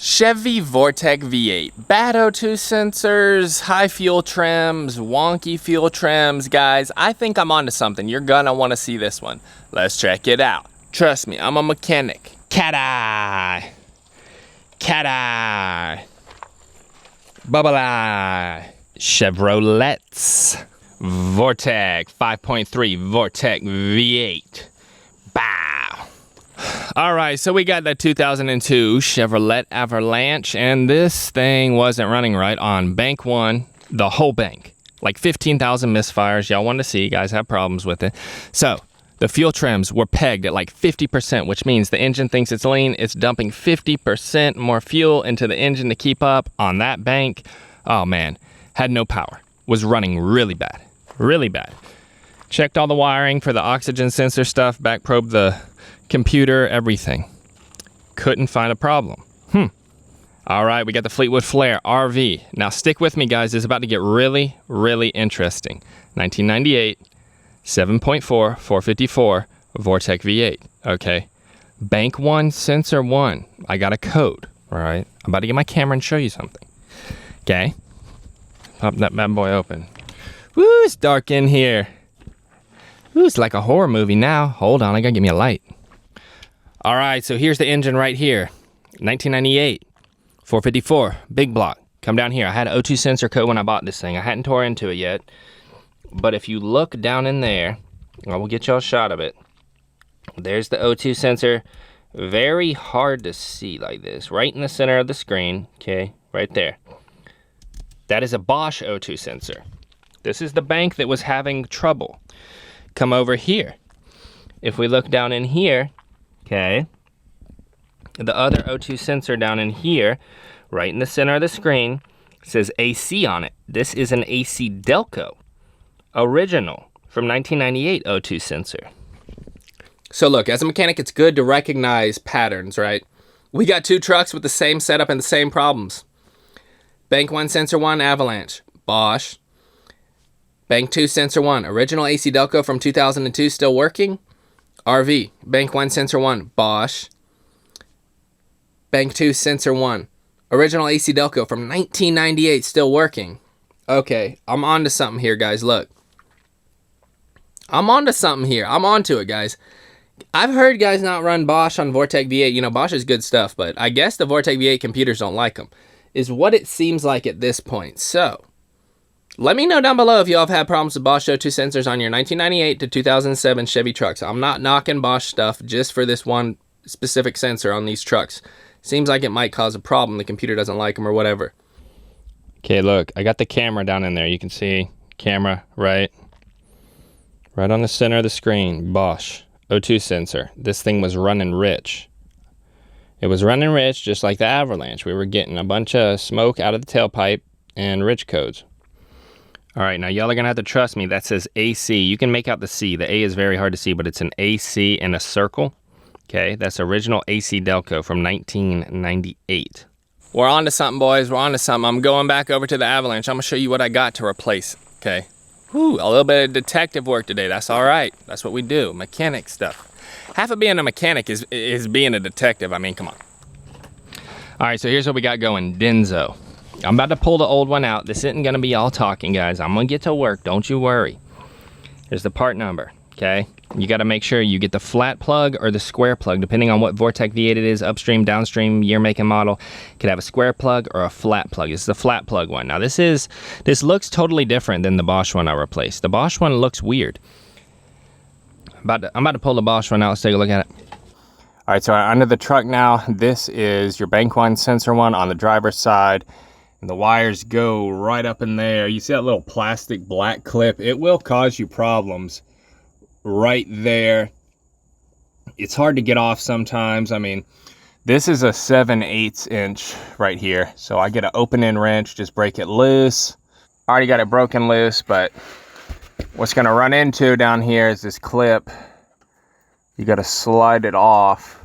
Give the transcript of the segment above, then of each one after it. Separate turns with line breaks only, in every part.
Chevy Vortec V8, bad O2 sensors, high fuel trims, wonky fuel trims. Guys, I think I'm onto something. You're gonna wanna see this one. Let's check it out. Trust me, I'm a mechanic. Cat eye. Cat eye. Bubble eye. Chevrolets. Vortec 5.3 Vortec V8. Bow. All right, so we got the 2002 Chevrolet Avalanche, and this thing wasn't running right on bank one, the whole bank. Like 15,000 misfires. Y'all wanted to see, you guys have problems with it. So the fuel trims were pegged at like 50%, which means the engine thinks it's lean. It's dumping 50% more fuel into the engine to keep up on that bank. Oh man, had no power. Was running really bad, really bad. Checked all the wiring for the oxygen sensor stuff, back probed the computer, everything. Couldn't find a problem. All right, we got the Fleetwood Flare RV. Now stick with me, guys. It's about to get really, really interesting. 1998, 7.4, 454, Vortec V8, okay? Bank one, sensor one. I got a code, all right? I'm about to get my camera and show you something, okay? Pop that bad boy open. Woo, it's dark in here. Ooh, it's like a horror movie now. Hold on, I gotta get me a light. All right, so here's the engine right here. 1998, 454, big block. Come down here. I had an O2 sensor code when I bought this thing. I hadn't tore into it yet. But if you look down in there, I will get y'all a shot of it. There's the O2 sensor. Very hard to see like this. Right in the center of the screen, okay, right there. That is a Bosch O2 sensor. This is the bank that was having trouble. Come over here. If we look down in here, okay, the other O2 sensor down in here, right in the center of the screen, says AC on it. This is an ACDelco, original, from 1998 O2 sensor. So look, as a mechanic, it's good to recognize patterns, right? We got two trucks with the same setup and the same problems. Bank 1, sensor 1, Avalanche, Bosch. Bank 2, sensor 1, original ACDelco from 2002, still working. RV, Bank 1, sensor 1, Bosch. Bank 2, sensor 1, original ACDelco from 1998, still working. Okay, I'm onto something here, guys, look. I'm onto something here. I'm onto it, guys. I've heard guys not run Bosch on Vortec V8. You know, Bosch is good stuff, but I guess the Vortec V8 computers don't like them, is what it seems like at this point. So let me know down below if y'all have had problems with Bosch O2 sensors on your 1998 to 2007 Chevy trucks. I'm not knocking Bosch stuff just for this one specific sensor on these trucks. Seems like it might cause a problem. The computer doesn't like them or whatever. Okay, look, I got the camera down in there. You can see camera right on the center of the screen. Bosch O2 sensor. This thing was running rich. It was running rich just like the Avalanche. We were getting a bunch of smoke out of the tailpipe and rich codes. All right, now y'all are gonna have to trust me. That says AC. You can make out the C. The A is very hard to see, but it's an AC in a circle. Okay, that's original ACDelco from 1998. We're on to something, boys. We're on to something. I'm going back over to the Avalanche. I'm gonna show you what I got to replace, okay? Whew, a little bit of detective work today. That's all right. That's what we do, mechanic stuff. Half of being a mechanic is being a detective. I mean, come on. All right, so here's what we got going. Denso. I'm about to pull the old one out. This isn't gonna be all talking, guys. I'm gonna get to work, don't you worry. Here's the part number, okay? You gotta make sure you get the flat plug or the square plug, depending on what Vortec V8 it is, upstream, downstream, year, make, and model. You could have a square plug or a flat plug. This is the flat plug one. Now this looks totally different than the Bosch one I replaced. The Bosch one looks weird. I'm about to pull the Bosch one out. Let's take a look at it. All right, so under the truck now, this is your bank one, sensor one on the driver's side. And the wires go right up in there. You see that little plastic black clip? It will cause you problems right there. It's hard to get off sometimes. I mean, this is a 7/8 inch right here. So I get an open end wrench, just break it loose. Already got it broken loose, but what's gonna run into down here is this clip. You gotta slide it off.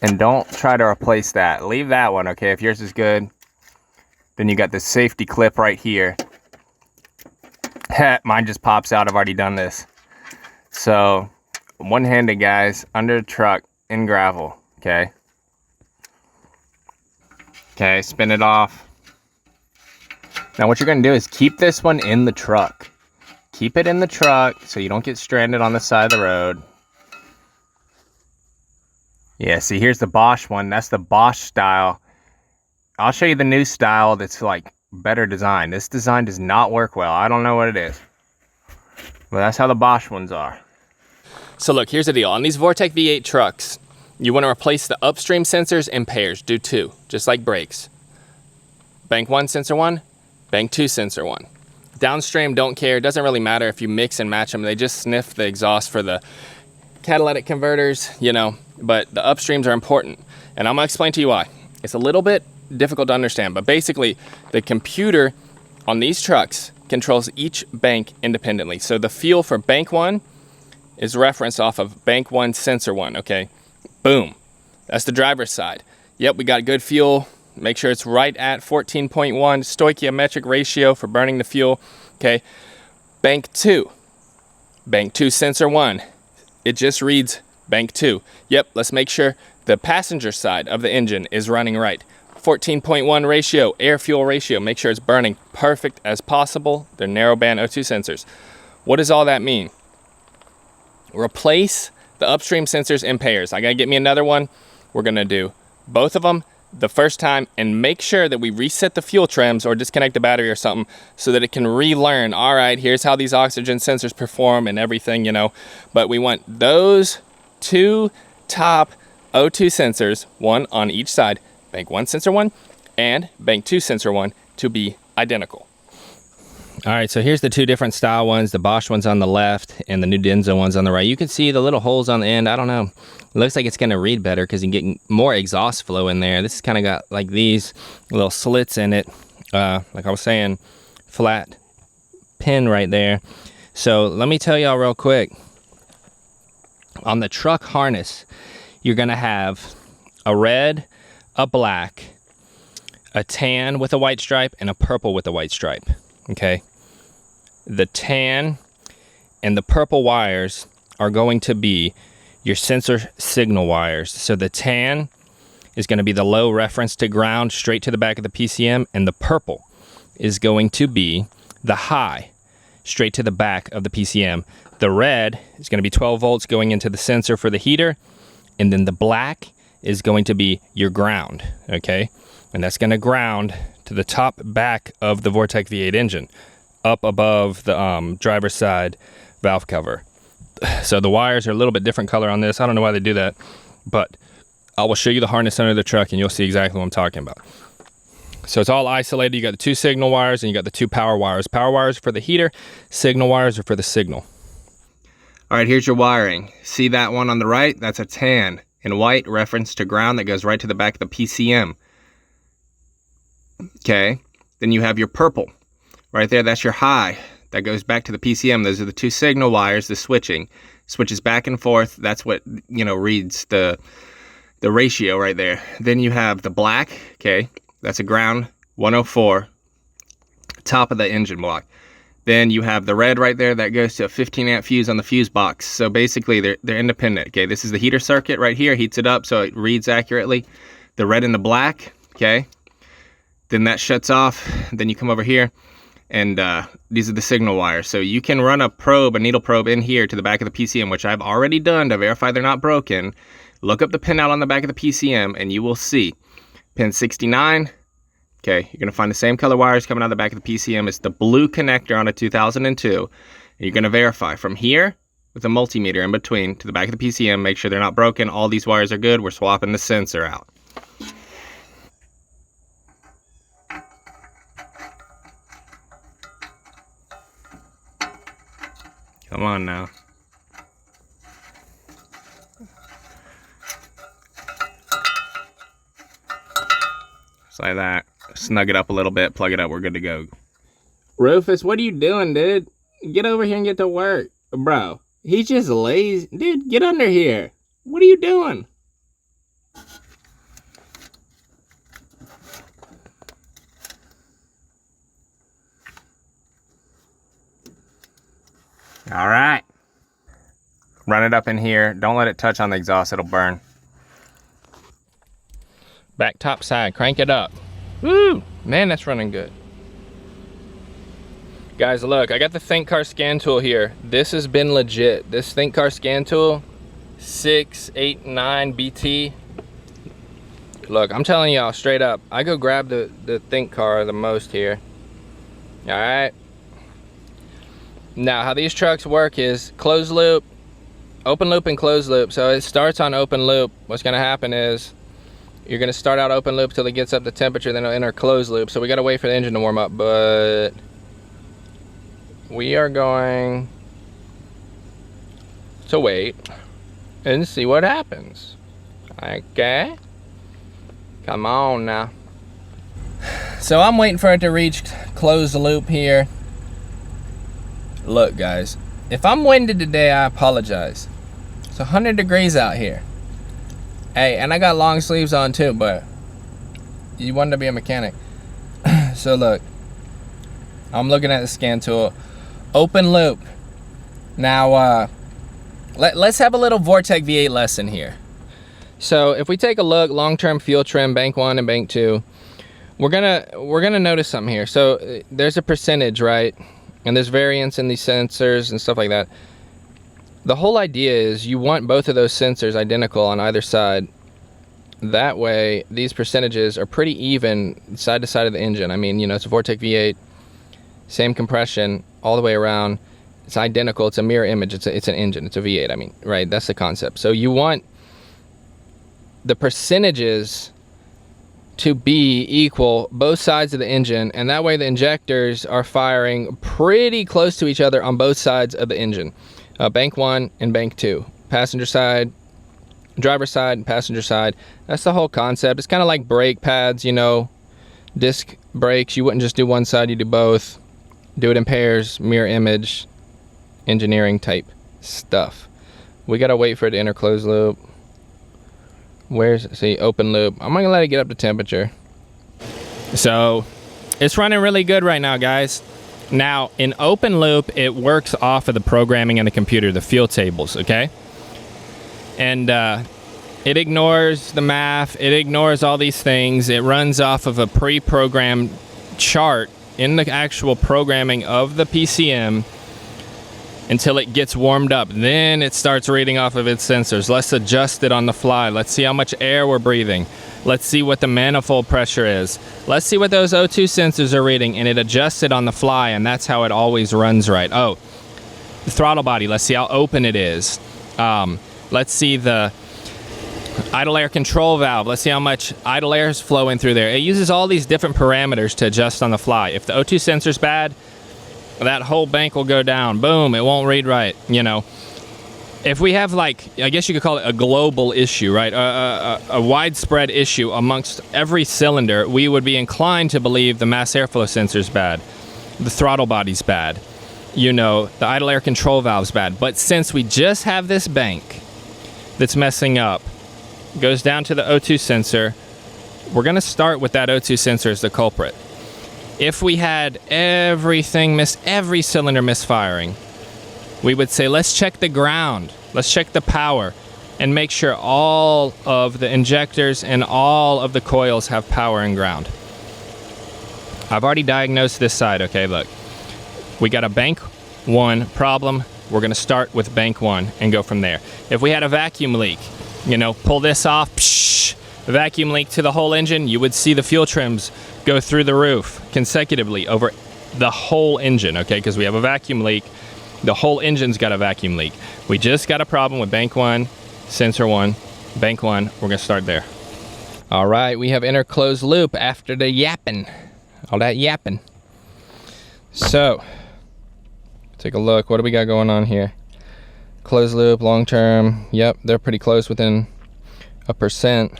And don't try to replace that. Leave that one, okay? If yours is good. Then you got this safety clip right here. Mine just pops out. I've already done this. So, one-handed, guys, under the truck in gravel, okay? Okay, spin it off. Now what you're gonna do is keep this one in the truck. Keep it in the truck so you don't get stranded on the side of the road. Yeah, see, here's the Bosch one. That's the Bosch style. I'll show you the new style that's like better design. This design does not work well. I don't know what it is. But that's how the Bosch ones are. So look, here's the deal. On these Vortec V8 trucks, you want to replace the upstream sensors in pairs. Do two, just like brakes. Bank 1, sensor 1. Bank 2, sensor 1. Downstream, don't care. It doesn't really matter if you mix and match them. They just sniff the exhaust for the catalytic converters, you know. But the upstreams are important. And I'm going to explain to you why. It's a little bit difficult to understand. But basically, the computer on these trucks controls each bank independently. So the fuel for bank 1 is referenced off of bank 1, sensor 1, okay? Boom. That's the driver's side. Yep, we got good fuel. Make sure it's right at 14.1 stoichiometric ratio for burning the fuel, okay? Bank 2. Bank 2, sensor 1. It just reads bank 2. Yep, let's make sure the passenger side of the engine is running right. 14.1 ratio, air-fuel ratio. Make sure it's burning perfect as possible. They're narrowband O2 sensors. What does all that mean? Replace the upstream sensors in pairs. I gotta get me another one. We're gonna do both of them the first time and make sure that we reset the fuel trims or disconnect the battery or something so that it can relearn, all right, here's how these oxygen sensors perform and everything, you know. But we want those two top O2 sensors, one on each side, bank 1, sensor 1, and bank 2, sensor 1, to be identical. All right, so here's the two different style ones, the Bosch one's on the left and the new Denso one's on the right. You can see the little holes on the end. I don't know. It looks like it's going to read better because you get more exhaust flow in there. This has kind of got like these little slits in it. Like I was saying, flat pin right there. So let me tell y'all real quick. On the truck harness, you're going to have a red, a black, a tan with a white stripe, and a purple with a white stripe. Okay, the tan and the purple wires are going to be your sensor signal wires. So the tan is going to be the low reference to ground straight to the back of the PCM, and the purple is going to be the high straight to the back of the PCM. The red is going to be 12 volts going into the sensor for the heater, and then the black is going to be your ground, okay? And that's going to ground to the top back of the Vortec V8 engine, up above the driver's side valve cover. So the wires are a little bit different color on this. I don't know why they do that, but I will show you the harness under the truck and you'll see exactly what I'm talking about. So it's all isolated. You got the two signal wires and you got the two power wires. Power wires are for the heater, signal wires are for the signal. All right, here's your wiring. See that one on the right? That's a tan and white reference to ground that goes right to the back of the PCM. Okay, then you have your purple right there. That's your high that goes back to the PCM. Those are the two signal wires. The switches back and forth. That's what, you know, reads the ratio right there. Then you have the black. Okay, that's a ground 104, top of the engine block. Then you have the red right there that goes to a 15 amp fuse on the fuse box. So basically they're independent. Okay, this is the heater circuit right here, heats it up so it reads accurately. The red and the black. Okay, then that shuts off. Then you come over here and these are the signal wires. So you can run a needle probe in here to the back of the PCM, which I've already done to verify they're not broken. Look up the pinout on the back of the PCM and you will see pin 69. Okay, you're gonna find the same color wires coming out of the back of the PCM. It's the blue connector on a 2002. And you're gonna verify from here with a multimeter in between to the back of the PCM, make sure they're not broken. All these wires are good. We're swapping the sensor out. Come on now. Just like that. Snug it up a little bit, plug it up, we're good to go. Rufus, what are you doing, dude? Get over here and get to work. Bro, he's just lazy. Dude, get under here. What are you doing? All right. Run it up in here. Don't let it touch on the exhaust, it'll burn. Back top side, crank it up. Woo! Man, that's running good. Guys, look, I got the Think Car scan tool here. This has been legit. This Think Car scan tool, 689 BT. Look, I'm telling y'all straight up, I go grab the Think Car the most here. All right. Now, how these trucks work is closed loop, open loop, and closed loop. So it starts on open loop. What's gonna happen is you're gonna start out open loop till it gets up to temperature, then it'll enter closed loop. So we gotta wait for the engine to warm up, but we are going to wait and see what happens. Okay, come on now. So I'm waiting for it to reach closed loop here. Look guys, if I'm winded today, I apologize. It's 100 degrees out here. Hey, and I got long sleeves on too, but you wanted to be a mechanic. So look, I'm looking at the scan tool. Open loop. Now, let's have a little Vortec V8 lesson here. So if we take a look, long-term fuel trim, bank 1 and bank 2, we're gonna notice something here. So there's a percentage, right? And there's variance in these sensors and stuff like that. The whole idea is you want both of those sensors identical on either side. That way, these percentages are pretty even side to side of the engine. I mean, you know, it's a Vortec V8, same compression all the way around. It's identical. It's a mirror image. It's an engine. It's a V8. I mean, right? That's the concept. So you want the percentages to be equal both sides of the engine, and that way the injectors are firing pretty close to each other on both sides of the engine. Bank 1 and bank 2. Passenger side, driver side, and passenger side. That's the whole concept. It's kind of like brake pads, you know, disc brakes. You wouldn't just do one side, you do both. Do it in pairs, mirror image, engineering type stuff. We gotta wait for it to enter closed loop. See, open loop. I'm gonna let it get up to temperature. So it's running really good right now, guys. Now in open loop, it works off of the programming in the computer, the fuel tables, okay? And it ignores the math, it ignores all these things. It runs off of a pre-programmed chart in the actual programming of the PCM until it gets warmed up. Then it starts reading off of its sensors. Let's adjust it on the fly. Let's see how much air we're breathing. Let's see what the manifold pressure is. Let's see what those O2 sensors are reading, and it adjusts it on the fly, and that's how it always runs right. Oh, the throttle body, let's see how open it is. Let's see the idle air control valve. Let's see how much idle air is flowing through there. It uses all these different parameters to adjust on the fly. If the O2 sensor's bad, that whole bank will go down. Boom, it won't read right, you know. If we have, like, I guess you could call it a global issue, right? A widespread issue amongst every cylinder, we would be inclined to believe the mass airflow sensor's bad, the throttle body's bad, you know, the idle air control valve's bad. But since we just have this bank that's messing up, goes down to the O2 sensor, we're gonna start with that O2 sensor as the culprit. If we had every cylinder misfiring, we would say, let's check the ground, let's check the power, and make sure all of the injectors and all of the coils have power and ground. I've already diagnosed this side, okay, look. We got a bank 1 problem, we're gonna start with bank 1 and go from there. If we had a vacuum leak, you know, pull this off, psh, vacuum leak to the whole engine, you would see the fuel trims go through the roof consecutively over the whole engine, okay? Because we have a vacuum leak, the whole engine's got a vacuum leak. We just got a problem with bank 1, sensor 1, bank 1, we're gonna start there. All right, we have entered closed loop after the yapping, all that yapping. So, take a look, what do we got going on here? Closed loop, long term, yep, they're pretty close, within a percent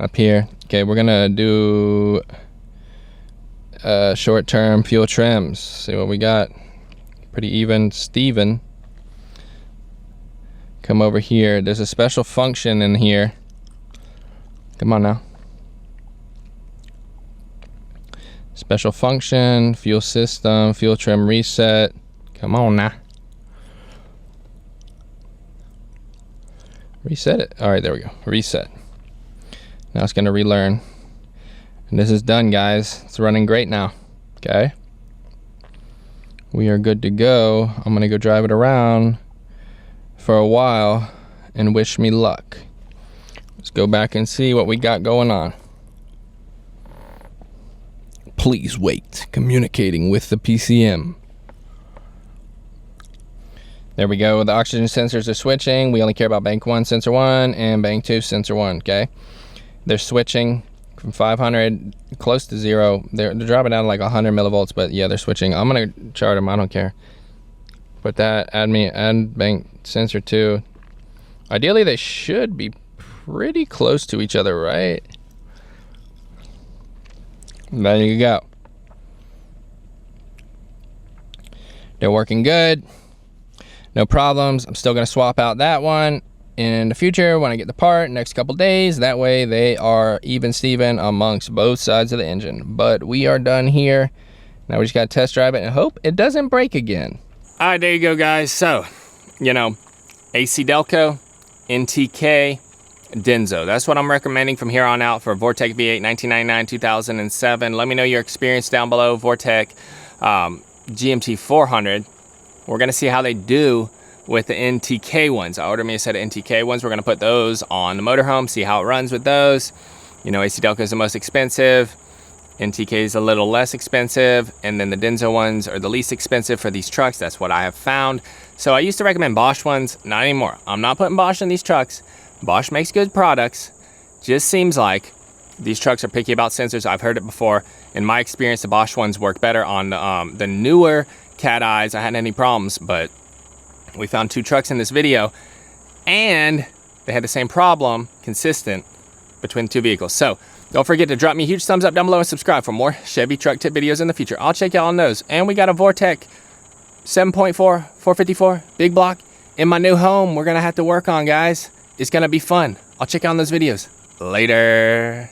up here. Okay, we're gonna do short term fuel trims. See what we got. Pretty even, Steven. Come over here. There's a special function in here. Come on now. Special function, fuel system, fuel trim reset. Come on now. Reset it. All right, there we go. Reset. Now it's going to relearn. And this is done, guys. It's running great now. Okay. We are good to go. I'm gonna go drive it around for a while and wish me luck. Let's go back and see what we got going on. Please wait. Communicating with the PCM. There we go. The oxygen sensors are switching. We only care about bank 1, sensor 1, and bank 2, sensor 1, okay? They're switching from 500 close to 0. They're dropping down to like 100 millivolts, but yeah, they're switching. I'm gonna chart them. I don't care. Put that, add bank sensor 2. Ideally, they should be pretty close to each other, right? There you go. They're working good. No problems. I'm still going to swap out that one in the future when I get the part next couple days. That way they are even Steven amongst both sides of the engine. But we are done here. Now we just got to test drive it and hope it doesn't break again. All right, there you go, guys. So, you know, ACDelco, NTK, Denso. That's what I'm recommending from here on out for Vortec V8 1999 2007. Let me know your experience down below. Vortec GMT800. We're going to see how they do with the NTK ones. I ordered me a set of NTK ones. We're going to put those on the motorhome, see how it runs with those. You know, ACDelco is the most expensive. NTK is a little less expensive. And then the Denso ones are the least expensive for these trucks. That's what I have found. So I used to recommend Bosch ones. Not anymore. I'm not putting Bosch in these trucks. Bosch makes good products. Just seems like these trucks are picky about sensors. I've heard it before. In my experience, the Bosch ones work better on the newer cat eyes. I hadn't any problems, but we found 2 trucks in this video and they had the same problem, consistent between 2 vehicles. So don't forget to drop me a huge thumbs up down below and subscribe for more Chevy truck tip videos in the future. I'll check y'all on those. And we got a Vortec 7.4 454 big block in my new home we're gonna have to work on, guys. It's gonna be fun. I'll check out on those videos later.